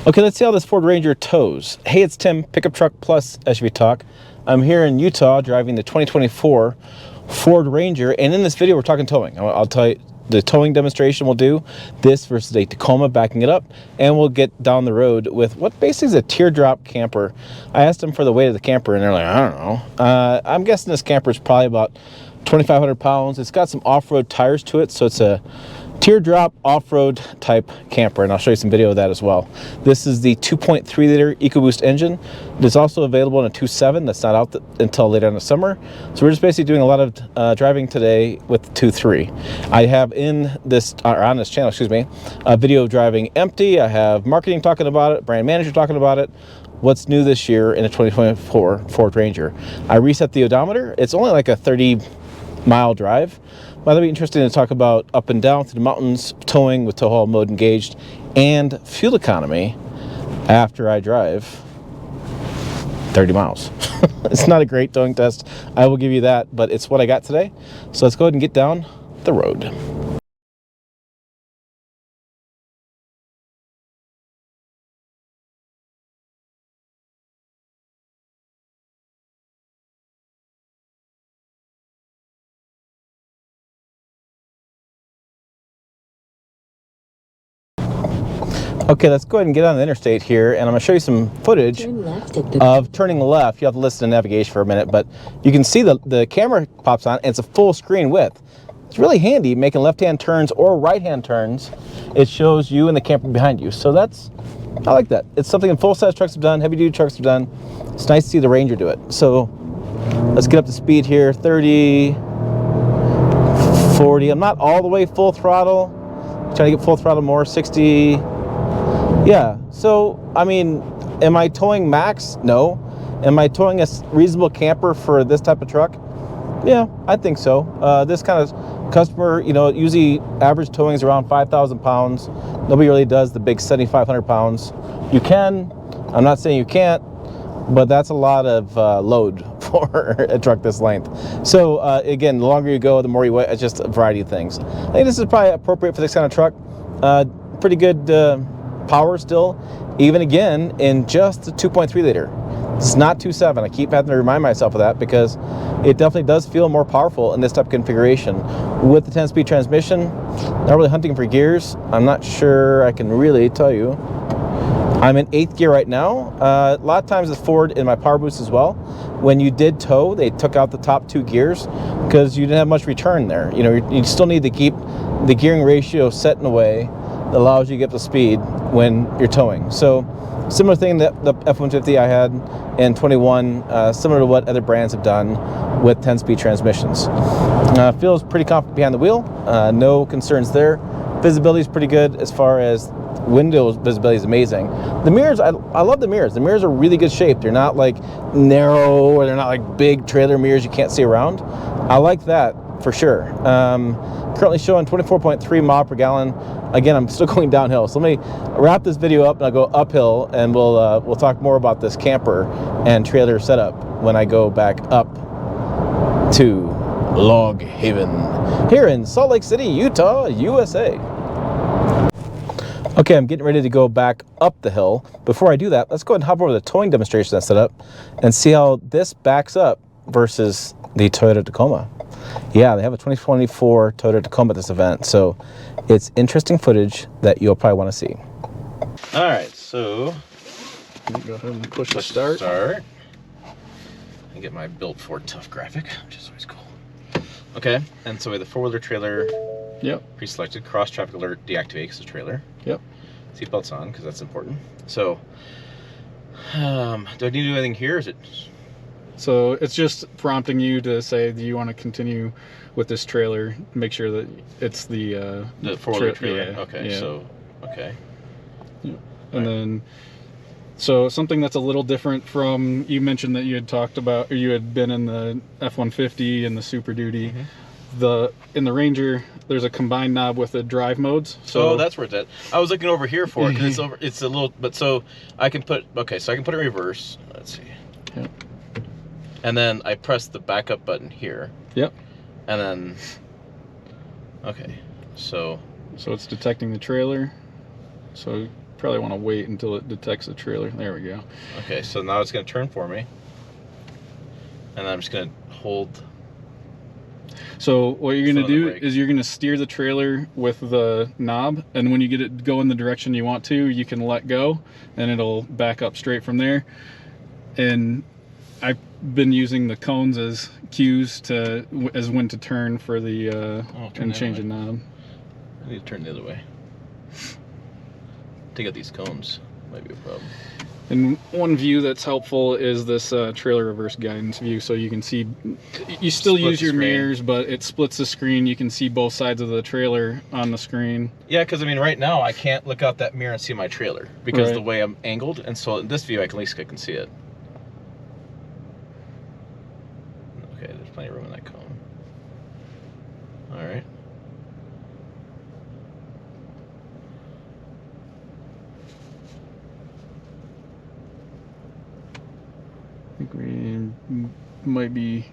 Okay, let's see how this Ford Ranger tows. Hey, it's Tim, Pickup Truck Plus SUV Talk. I'm here in Utah driving the 2024 Ford Ranger, and in this video we're talking towing. I'll tell you the towing demonstration we'll do, this versus a Tacoma, backing it up, and we'll get down the road with what basically is a teardrop camper. I asked them for the weight of the camper, and they're like, I don't know. I'm guessing this camper is probably about 2,500 pounds. It's got some off-road tires to it, so it's a teardrop off-road type camper, and I'll show you some video of that as well. This is the 2.3 liter EcoBoost engine. It's also available in a 2.7 that's not out until later in the summer. So we're just basically doing a lot of driving today with the 2.3. I have in this, or on this channel, excuse me, a video of driving empty. I have marketing talking about it, brand manager talking about it, what's new this year in a 2024 Ford Ranger. I reset the odometer. It's only like a 30-mile drive. But that'll be interesting to talk about up and down through the mountains, towing with tow haul mode engaged, and fuel economy after I drive 30 miles. It's not a great towing test, I will give you that, but it's what I got today. So let's go ahead and get down the road. Okay, let's go ahead and get on the interstate here, and I'm going to show you some footage of turning left. You have to listen to navigation for a minute, but you can see the camera pops on, and it's a full screen width. It's really handy making left-hand turns or right-hand turns. It shows you and the camper behind you, so I like that. It's something full-size trucks have done, heavy-duty trucks have done. It's nice to see the Ranger do it. So let's get up to speed here, 30, 40. I'm not all the way full throttle. I'm trying to get full throttle more, 60. Yeah, so, I mean, am I towing max? No. Am I towing a reasonable camper for this type of truck? Yeah, I think so. This kind of customer, you know, usually average towing is around 5,000 pounds. Nobody really does the big 7,500 pounds. You can, I'm not saying you can't, but that's a lot of load for a truck this length. So, again, the longer you go, the more you weigh. It's just a variety of things. I think this is probably appropriate for this kind of truck. Pretty good power still, even again in just the 2.3 liter. It's not 2.7. I keep having to remind myself of that because it definitely does feel more powerful in this type of configuration. With the 10-speed transmission, not really hunting for gears. I'm not sure I can really tell you. I'm in 8th gear right now. A lot of times it's Ford in my power boost as well. When you did tow, they took out the top 2 gears because you didn't have much return there. You know, you still need to keep the gearing ratio set in a way that allows you to get the speed when you're towing. So similar thing that the F-150 I had in 21, similar to what other brands have done with 10-speed transmissions. Feels pretty confident behind the wheel. No concerns there. Visibility is pretty good as far as window visibility is amazing. The mirrors, I love the mirrors. The mirrors are really good shape. They're not like narrow or they're not like big trailer mirrors you can't see around. I like that for sure. Currently showing 24.3 miles per gallon. Again, I'm still going downhill. So let me wrap this video up and I'll go uphill, and we'll talk more about this camper and trailer setup when I go back up to Log Haven here in Salt Lake City, Utah, USA. Okay, I'm getting ready to go back up the hill. Before I do that, let's go ahead and hop over the towing demonstration I set up and see how this backs up versus the Toyota Tacoma. Yeah, they have a 2024 Toyota Tacoma at this event, so it's interesting footage that you'll probably want to see. All right, so go ahead and push the start. And get my Built Ford Tough graphic, which is always cool. Okay, and so we have the 4-wheeler trailer. Yep. Pre-selected. Cross traffic alert deactivate because it's a trailer. Yep. Seatbelts on because that's important. So, do I need to do anything here? Is it? So it's just prompting you to say, do you want to continue with this trailer? Make sure that it's the 4-wheeler trailer. Yeah, okay. Yeah. So, okay. Yeah. And then, so something that's a little different from, you mentioned that you had talked about, or you had been in the F-150 and the Super Duty. Mm-hmm. In the Ranger, there's a combined knob with the drive modes. So that's where it's at. I was looking over here for it because it's a little, but so I can put, so I can put it in reverse. Let's see. Yep. And then I press the backup button here. Yep. And then, okay, so it's detecting the trailer. So probably want to wait until it detects the trailer. There we go. Okay, so now it's going to turn for me. And I'm just going to hold. So what you're going to do brake. is you're going to steer the trailer with the knob, and when you get it go in the direction you want to, you can let go, and it'll back up straight from there. And I've been using the cones as cues as when to turn for the and change the knob. I need to turn the other way. Take out these cones. Might be a problem. And one view that's helpful is this trailer reverse guidance view, so you can see, you still use your mirrors, but it splits the screen. You can see both sides of the trailer on the screen. Yeah, because I mean, right now I can't look out that mirror and see my trailer because the way I'm angled, and so in this view, at least I can see it. Okay, there's plenty of room in that cone. All right. I think we might be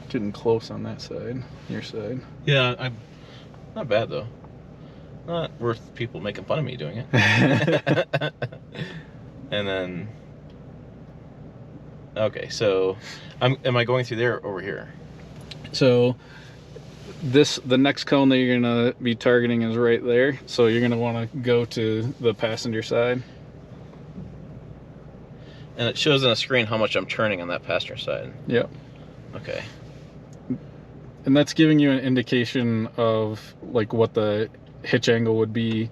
getting close on that side, your side. Yeah, I'm not bad though. Not worth people making fun of me doing it. And then, okay, so am I going through there or over here? So the next cone that you're gonna be targeting is right there. So you're gonna want to go to the passenger side. And it shows on the screen how much I'm turning on that passenger side. Yep. Okay. And that's giving you an indication of like what the hitch angle would be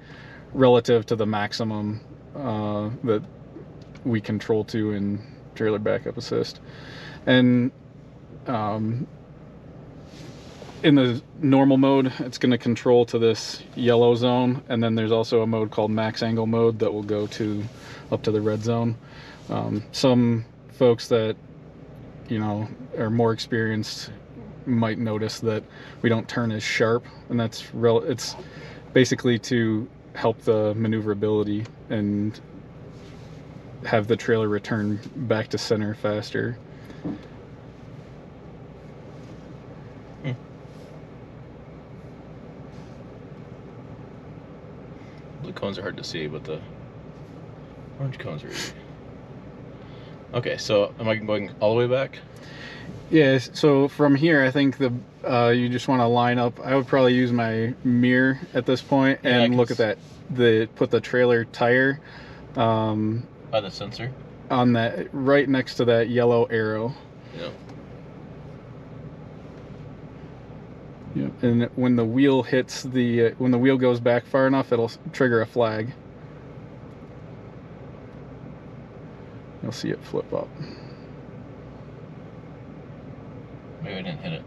relative to the maximum that we control to in trailer backup assist. And in the normal mode, it's going to control to this yellow zone, and then there's also a mode called max angle mode that will go to up to the red zone. Some folks that, you know, are more experienced might notice that we don't turn as sharp, and it's basically to help the maneuverability and have the trailer return back to center faster. The cones are hard to see, but the orange cones are easy. Okay, so am I going all the way back? Yeah, so from here, I think you just want to line up. I would probably use my mirror at this point and look at that. Put the trailer tire by the sensor on that, right next to that yellow arrow. Yep. Yep. And when the wheel hits when the wheel goes back far enough, it'll trigger a flag. You'll see it flip up. Maybe I didn't hit it.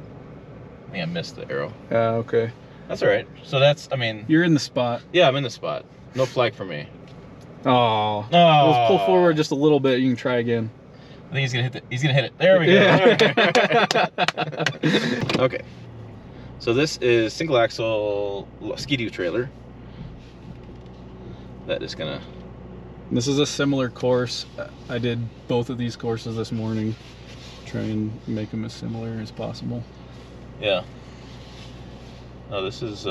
I think I missed the arrow. Okay. That's all right. So that's, I mean... You're in the spot. Yeah, I'm in the spot. No flag for me. Oh. Let's pull forward just a little bit. You can try again. I think he's gonna hit it. There we go. Yeah. Okay. So this is single axle skidoo trailer. That is gonna... This is a similar course. I did both of these courses this morning. Try and make them as similar as possible. Yeah. No, this is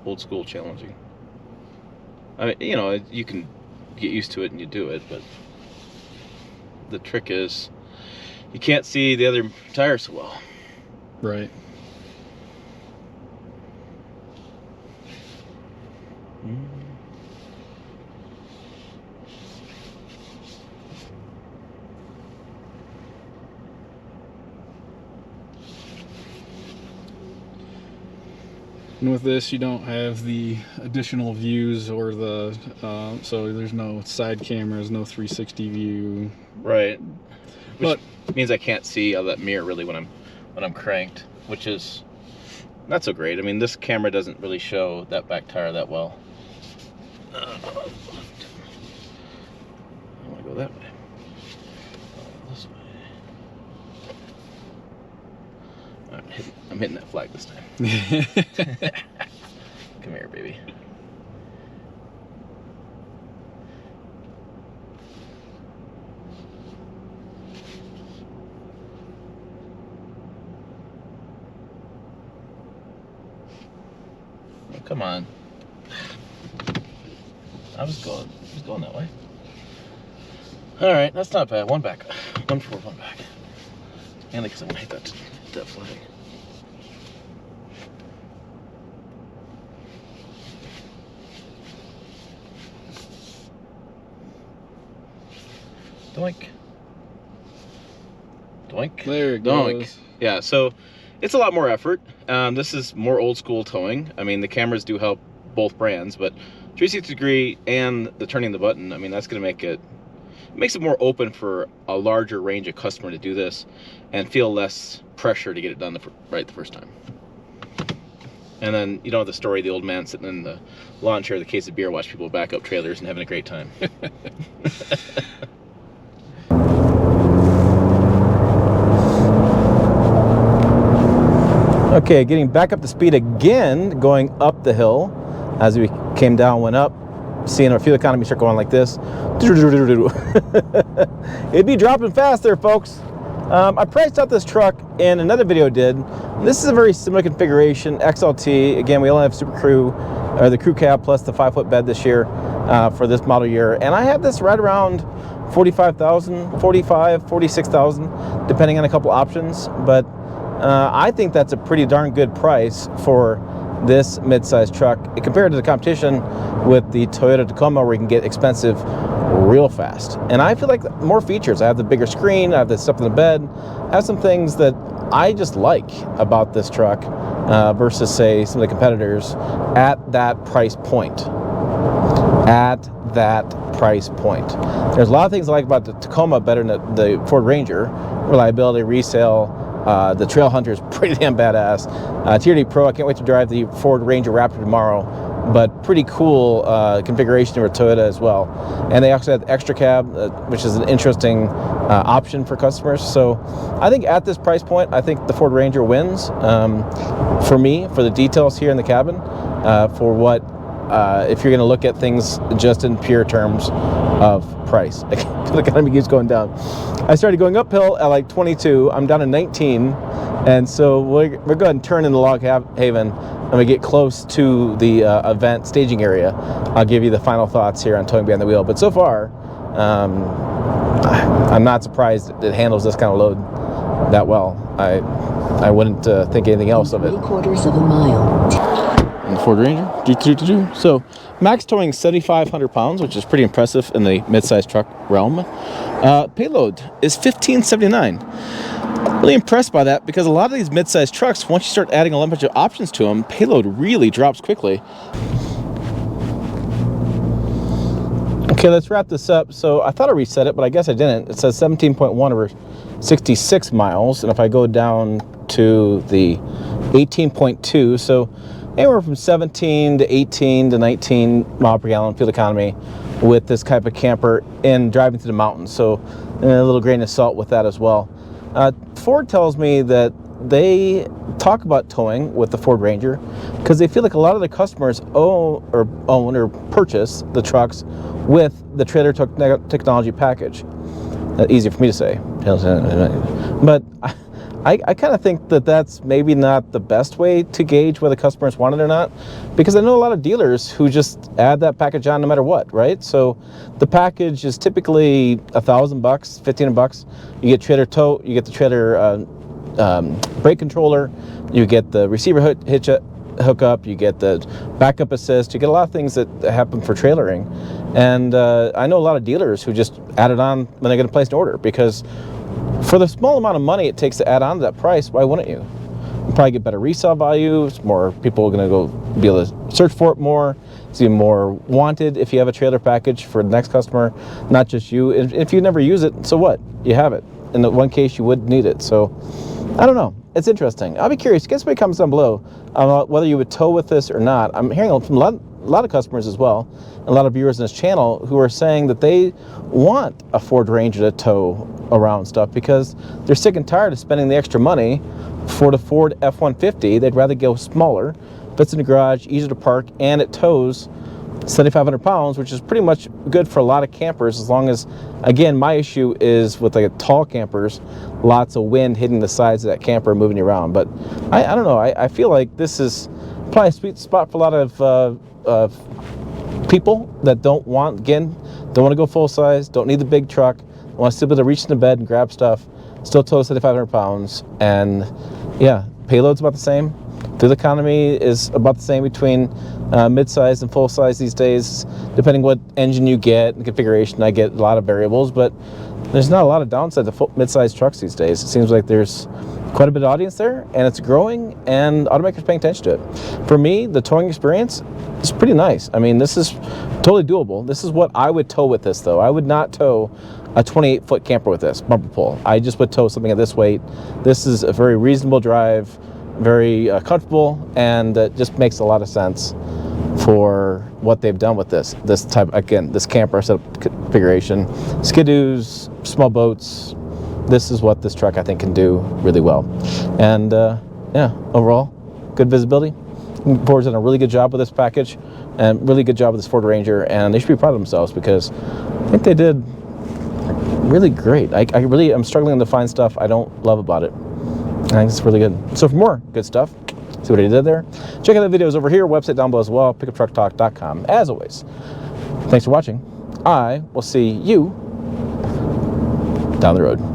old school challenging. I mean, you know, you can get used to it and you do it, but the trick is you can't see the other tire so well. Right. And with this, you don't have the additional views or the so there's no side cameras, no 360 view. Right. Which means I can't see out of that mirror really when I'm cranked, which is not so great. I mean, this camera doesn't really show that back tire that well. I want to go that way. This way. All right, I'm hitting that flag this time. Come here, baby. Oh, come on. I was going that way. All right, that's not bad. One back. One forward, one back. And because I'm gonna hit that flag. Doink. Doink. There it Doink. goes. Yeah, so it's a lot more effort. This is more old school towing. I mean, the cameras do help both brands, but 360-degree and the turning the button, I mean, that's going to make it makes it more open for a larger range of customer to do this and feel less pressure to get it done right the first time. And then, you know, the story of the old man sitting in the lawn chair with a case of beer, watch people back up trailers and having a great time. Okay, getting back up to speed again, going up the hill. As we came down, went up, seeing our fuel economy start going like this. It'd be dropping fast there, folks. I priced out this truck in another video I did. This is a very similar configuration, XLT. Again, we only have Super Crew, or the crew cab plus the 5-foot bed this year for this model year. And I have this right around 45,000, 45, 46,000, depending on a couple options. But I think that's a pretty darn good price for this midsize truck compared to the competition with the Toyota Tacoma, where you can get expensive real fast. And I feel like more features. I have the bigger screen, I have the stuff in the bed, I have some things that I just like about this truck versus, say, some of the competitors at that price point. At that price point. There's a lot of things I like about the Tacoma better than the Ford Ranger. Reliability, resale, the Trail Hunter is pretty damn badass. TRD Pro, I can't wait to drive the Ford Ranger Raptor tomorrow, but pretty cool configuration for Toyota as well. And they also have extra cab, which is an interesting option for customers. So I think at this price point, I think the Ford Ranger wins for me, for the details here in the cabin, for what, if you're gonna look at things just in pure terms of price. The economy keeps going down. I started going uphill at like 22. I'm down to 19. And so we're going to go ahead and turn in the log haven and we get close to the event staging area. I'll give you the final thoughts here on towing behind the wheel. But so far, I'm not surprised it handles this kind of load that well. I wouldn't think anything else of it. 3/4 of a mile. And the Ford Ranger. So max towing 7,500 pounds, which is pretty impressive in the midsize truck realm. Payload is 1,579. Really impressed by that, because a lot of these midsize trucks, once you start adding a bunch of options to them, payload really drops quickly. Okay, let's wrap this up. So I thought I reset it, but I guess I didn't. It says 17.1 over 66 miles. And if I go down to the 18.2, so anywhere from 17 to 18 to 19 mile per gallon fuel economy with this type of camper and driving through the mountains. So a little grain of salt with that as well. Ford tells me that they talk about towing with the Ford Ranger because they feel like a lot of the customers own or purchase the trucks with the trailer technology package. Easy for me to say, but I kind of think that that's maybe not the best way to gauge whether customers want it or not, because I know a lot of dealers who just add that package on no matter what, right? So the package is typically $1,000, $1,500. You get trailer tow, you get the trailer brake controller, you get the receiver hookup, you get the backup assist, you get a lot of things that happen for trailering. And I know a lot of dealers who just add it on when they're going to place an order, because for the small amount of money it takes to add on to that price, why wouldn't you? You probably get better resale value. It's more people are going to go be able to search for it more. It's even more wanted if you have a trailer package for the next customer, not just you. If you never use it, so what? You have it. In the one case you would need it. So I don't know. It's interesting. I'll be curious. Guess what comments down below about whether you would tow with this or not. I'm hearing from a lot of customers as well, and a lot of viewers in this channel who are saying that they want a Ford Ranger to tow around stuff because they're sick and tired of spending the extra money for the Ford F-150. They'd rather go smaller, fits in the garage, easier to park, and it tows 7,500 pounds, which is pretty much good for a lot of campers, as long as, again, my issue is with like tall campers, lots of wind hitting the sides of that camper and moving you around. But I don't know, I feel like this is probably a sweet spot for a lot of people that don't want to go full size, don't need the big truck, want to still be able to reach in the bed and grab stuff, still tow 7,500 pounds, and yeah, payload's about the same. Fuel economy is about the same between mid-size and full size these days, depending what engine you get and configuration. I get a lot of variables, but there's not a lot of downside to mid-size trucks these days. It seems like there's quite a bit of audience there, and it's growing, and automakers paying attention to it. For me, the towing experience is pretty nice. I mean, this is totally doable. This is what I would tow with this, though. I would not tow a 28-foot camper with this bumper pull. I just would tow something at this weight. This is a very reasonable drive, very comfortable, and it just makes a lot of sense for what they've done with this type, again, this camper setup configuration. Skidoos, small boats, this is what this truck I think can do really well. And yeah, overall, good visibility. Ford's done a really good job with this package, and really good job with this Ford Ranger, and they should be proud of themselves because I think they did really great. I really am struggling to find stuff I don't love about it. I think it's really good. So for more good stuff, see what I did there? Check out the videos over here, website down below as well, pickuptrucktalk.com. As always, thanks for watching. I will see you down the road.